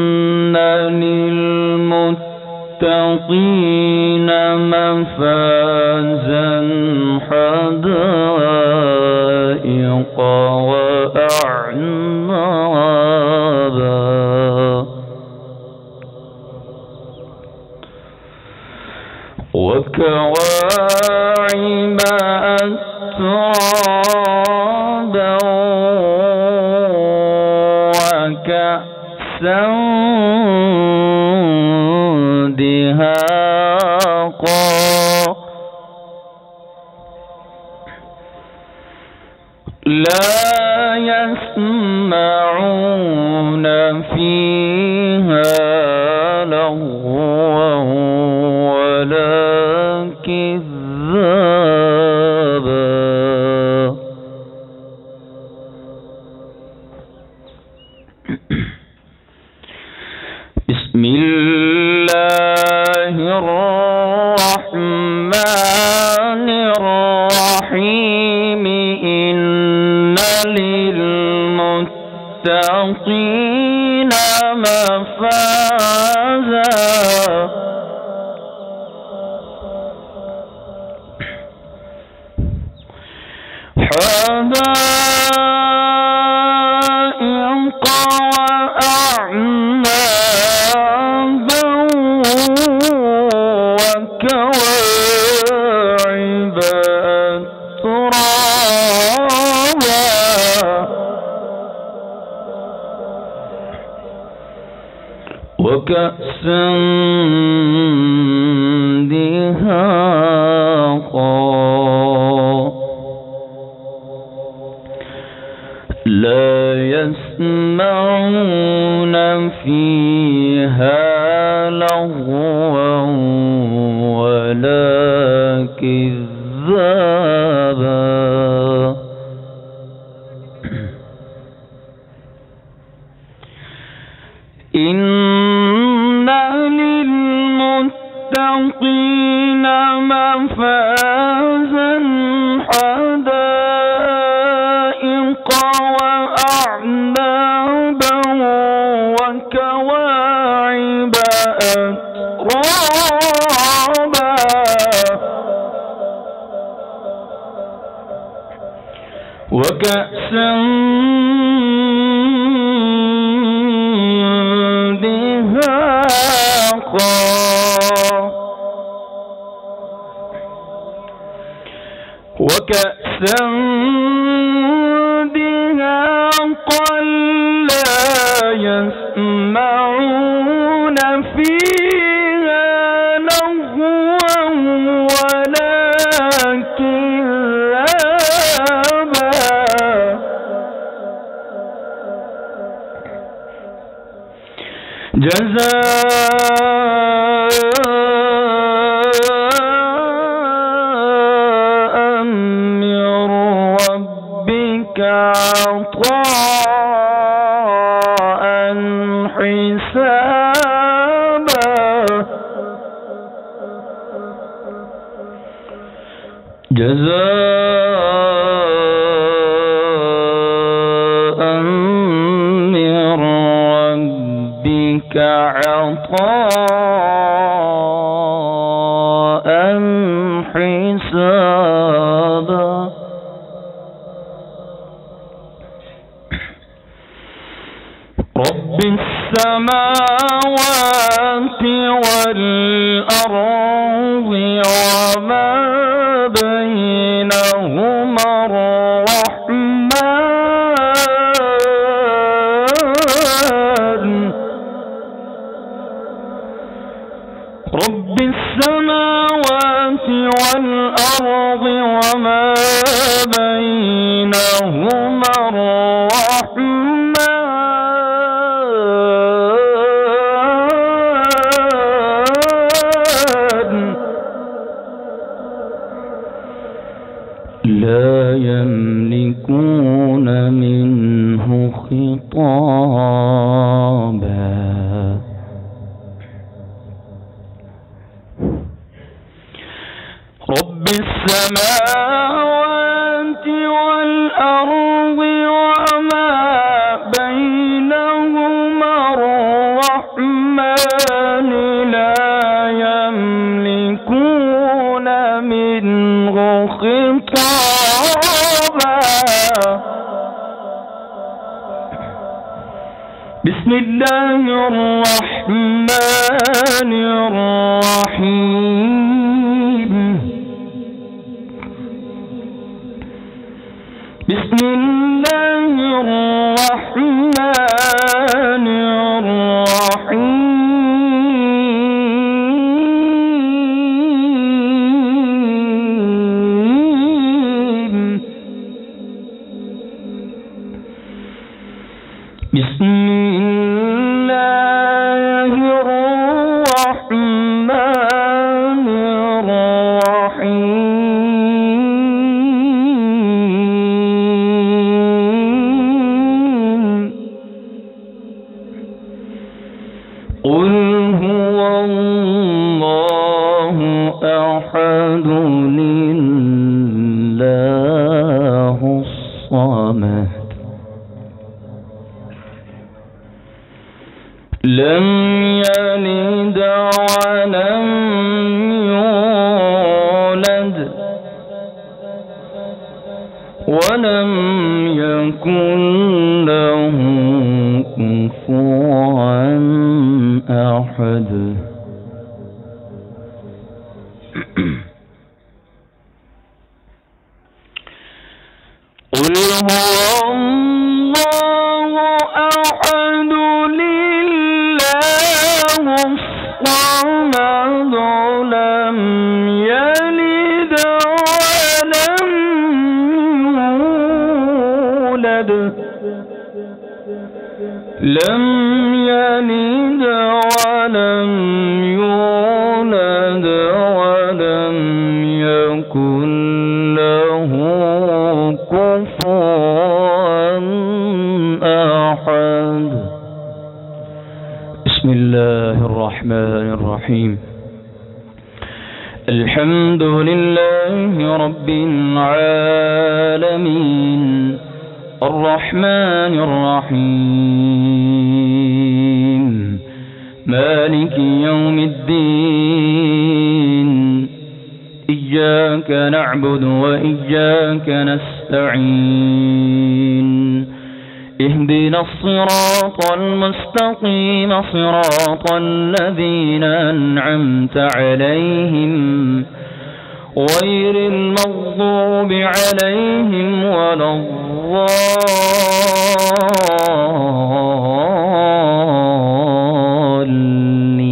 إن للمتقين مفازا حدائق وأعنابا وكواعب أترابا وكأسا دهاقا لا يسمعون فيها لغوا ولا كذابا بسم الله الرحمن الرحيم إن للمتقين مفازا حدائق وأعنابا وكواعب أترابا وكأسا دهاقا لا يسمعون فيها لغوا ولا كذابا إن للمتقين مفازا حدائق وأعنابا وكواعب أترابا وكأسا دهاقا وكأسا دهاقا لا يسمعون فيها لغوا ولا كذابا جزاء من ربك عطاء حسابا جزاء من ربك عطاء حسابا رب السماوات والأرض وما بينهما الرحمن رب السماوات والأرض وما بينهما الرحمن لا يملكون منه خطابا السماوات والأرض وما بينهما الرحمن لا يملكون منه خطابا. بسم الله الرحمن الرحيم. بسم الله الرحمن الرحيم. بسم الله الرحمن الرحيم. قل هو الله أحد الله الصمد لم يلد ولم يولد ولم يكن له كفوا أحد. قل هو الله أحد الصمد لم يلد ولم يولد لم يلد ولم يولد ولم يكن له كفوا أحد. بسم الله الرحمن الرحيم. الحمد لله رب العالمين الرحمن الرحيم مالك يوم الدين. إياك نعبد وإياك نستعين. اهدنا الصراط المستقيم صراط الذين أنعمت عليهم غير المغضوب عليهم ولا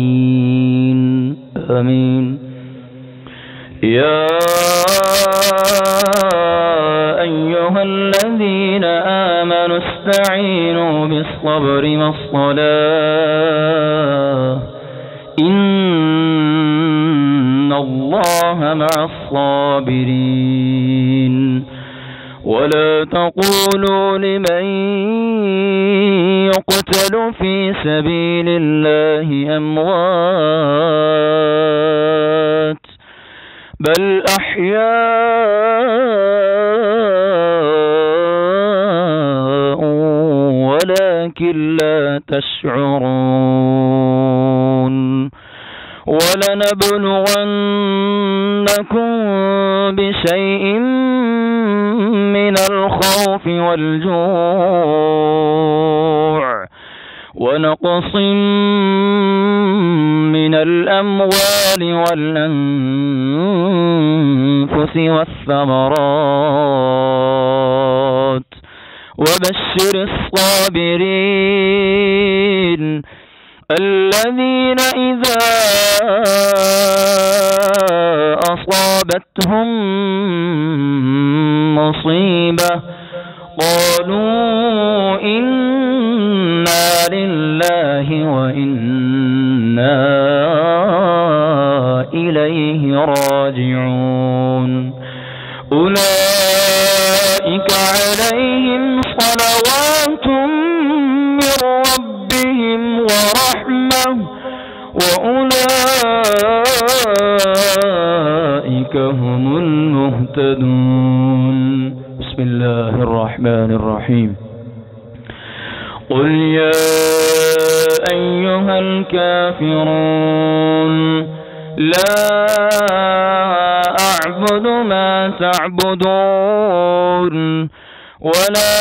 الضالين. آمين. يا أيها الذين آمنوا استعينوا بالصبر والصلاة إن الله مع الصابرين. ولا تقولوا لمن يقتل في سبيل الله أموات بل أحياء ولكن لا تشعرون. ولنبلونكم بشيء من الخوف والجوع ونقص من الأموال والأنفس والثمرات وبشر الصابرين الذين إذا أصابتهم مصيبة قالوا إنا لله وإنا إليه راجعون. أولئك عليهم صلوات من ربهم ورحمة وأولئك فأولئك هم المهتدون. بسم الله الرحمن الرحيم. قل يا أيها الكافرون لا أعبد ما تعبدون ولا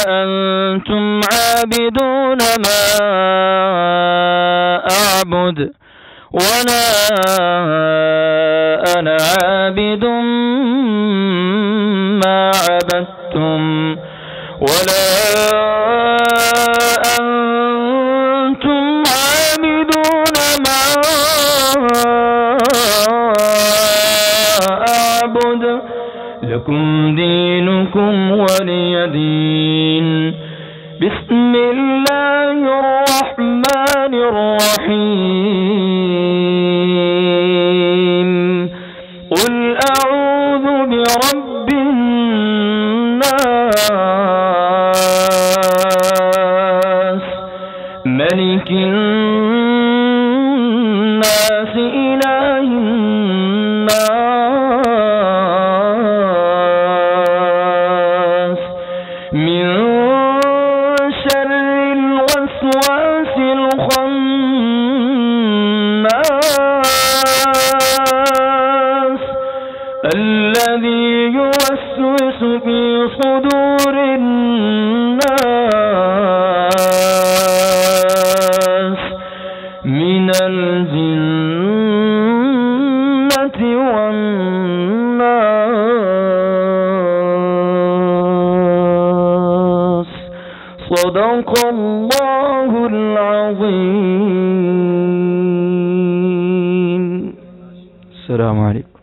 أنتم عابدون ما أعبد ولا أنا عابد ما عبدتم ولا أنتم عابدون ما أعبد لكم دينكم ولي دين. بسم الله الرحمن الرحيم. قل أعوذ برب الناس ملك الناس إله الناس من شر الوسواس الخناس الذي يوسوس في صدور الناس من الجنة والناس. صدق الله العظيم. السلام عليكم.